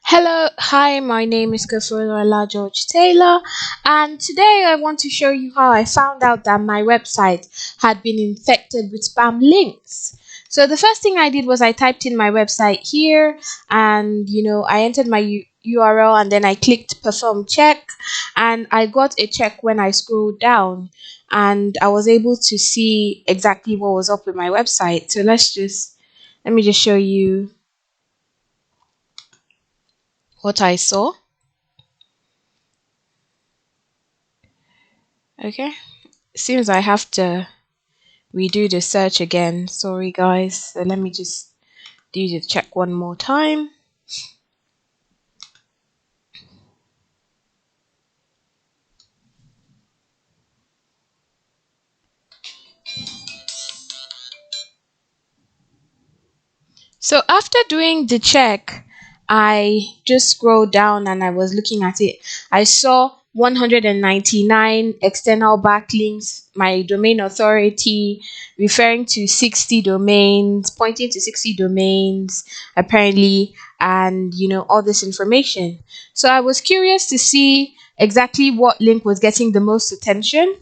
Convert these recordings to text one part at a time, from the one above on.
Hello, hi, my name is Kafurala George Taylor, and today I want to show you how I found out that my website had been infected with spam links. So the first thing I did was I typed in my website here, and I entered my URL and then I clicked perform check, and I got a check when I scrolled down, and I was able to see exactly what was up with my website. So let me just show you what I saw. Okay. Seems I have to redo the search again. Sorry, guys. So let me just do the check one more time. So after doing the check, I just scrolled down and I was looking at it. I saw 199 external backlinks, my domain authority referring to 60 domains, pointing to 60 domains apparently, and all this information. So I was curious to see exactly what link was getting the most attention.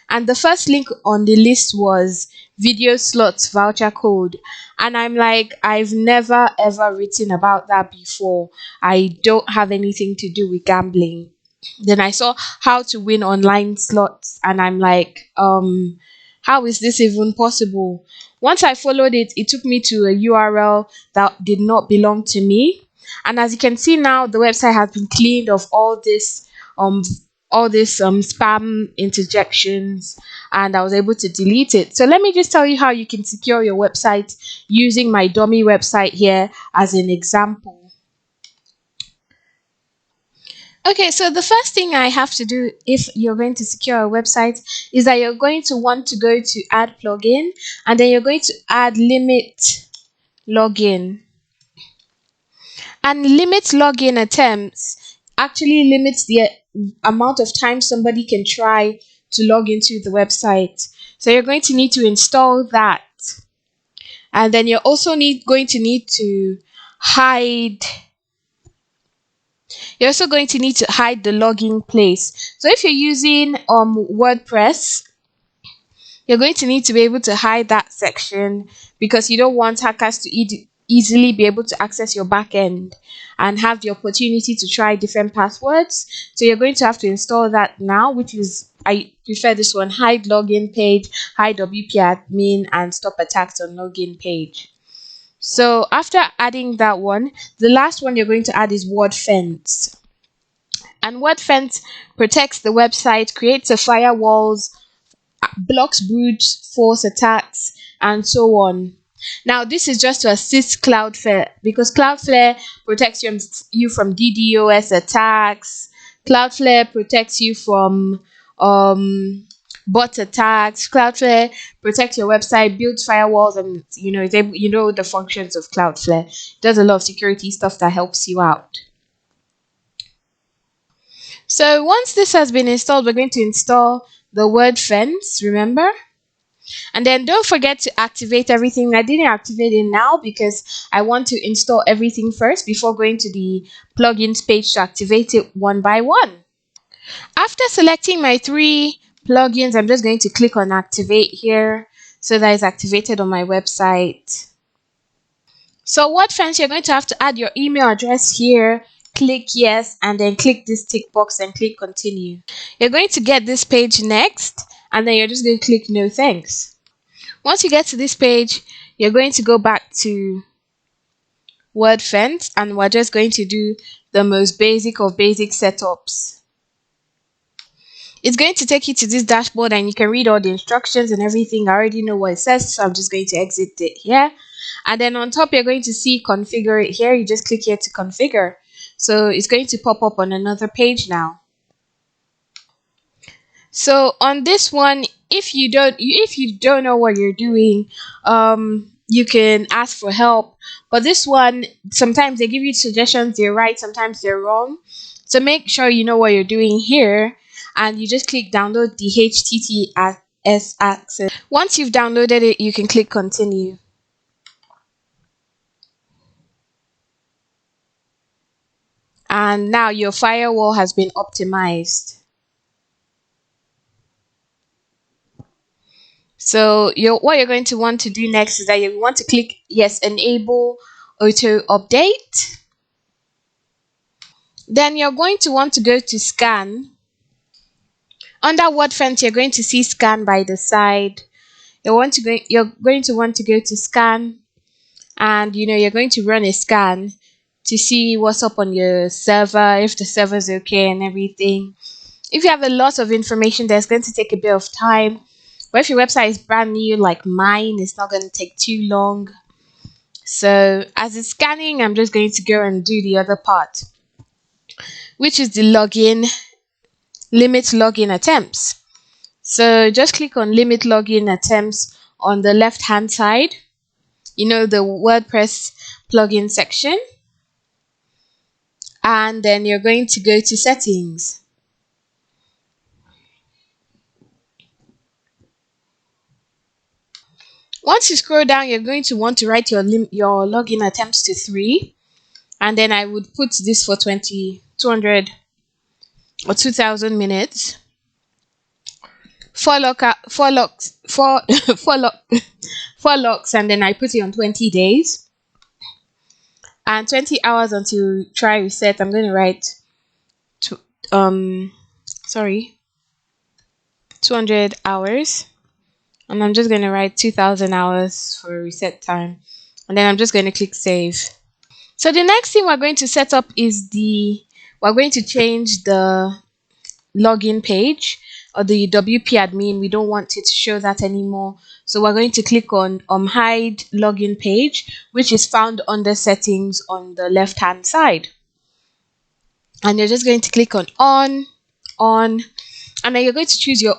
And the first link on the list was video slots voucher code. And I'm like, I've never ever written about that before. I don't have anything to do with gambling. Then I saw how to win online slots, and I'm like, how is this even possible? Once I followed it, it took me to a URL that did not belong to me. And as you can see now, the website has been cleaned of um spam interjections, and I was able to delete it. So let me just tell you how you can secure your website using my dummy website here as an example. Okay, so the first thing I have to do if you're going to secure a website is that you're going to want to go to add plugin, and then you're going to add limit login. And limit login attempts actually limits the amount of time somebody can try to log into the website. So you're going to need to install that. And then you're also going to need to hide. You're also going to need to hide the login place. So if you're using WordPress, you're going to need to be able to hide that section because you don't want hackers to easily be able to access your backend and have the opportunity to try different passwords. So you're going to have to install that now, which is, I prefer this one: hide login page, hide WP admin, and stop attacks on login page. So after adding that one, the last one you're going to add is word fence. And word fence protects the website, creates a firewalls, blocks brute force attacks, and so on. Now, this is just to assist Cloudflare because Cloudflare protects you from DDoS attacks. Cloudflare protects you from bot attacks. Cloudflare protects your website, builds firewalls, and it's able, the functions of Cloudflare. It does a lot of security stuff that helps you out. So once this has been installed, we're going to install the word fence, remember? And then don't forget to activate everything. I didn't activate it now because I want to install everything first before going to the plugins page to activate it one by one. After selecting my 3 plugins, I'm just going to click on activate here so that it's activated on my website. So WordFence, you're going to have to add your email address here, click yes, and then click this tick box and click continue. You're going to get this page next, and then you're just going to click no thanks. Once you get to this page, you're going to go back to WordFence, and we're just going to do the most basic of basic setups. It's going to take you to this dashboard and you can read all the instructions and everything. I already know what it says, so I'm just going to exit it here. And then on top, you're going to see configure it here. You just click here to configure. So it's going to pop up on another page now. So on this one, if you don't know what you're doing, you can ask for help. But this one, sometimes they give you suggestions, they're right, sometimes they're wrong. So make sure you know what you're doing here, and you just click download the HTTPS access. Once you've downloaded it, you can click continue. and now your firewall has been optimized. So what you're going to want to do next is that you want to click yes, enable auto update. Then you're going to want to go to scan. Under WordPress, you're going to see scan by the side. You're going to want to go to scan, and you're going to run a scan to see what's up on your server, if the server's okay and everything. If you have a lot of information, that's going to take a bit of time. But if your website is brand new like mine, it's not going to take too long. So as it's scanning, I'm just going to go and do the other part, which is the limit login attempts. So just click on limit login attempts on the left hand side, the WordPress plugin section. And then you're going to go to settings. Once you scroll down, you're going to want to write your login attempts to 3. And then I would put this for 200 or 2000 minutes. 4 locks, and then I put it on 20 days. And 20 hours until try reset. I'm going to write 200 hours. And I'm just going to write 2000 hours for reset time. And then I'm just going to click save. So the next thing we're going to set up is we're going to change the login page, or the WP admin. We don't want it to show that anymore. So we're going to click on hide login page, which is found under settings on the left hand side. And you're just going to click on, and then you're going to choose your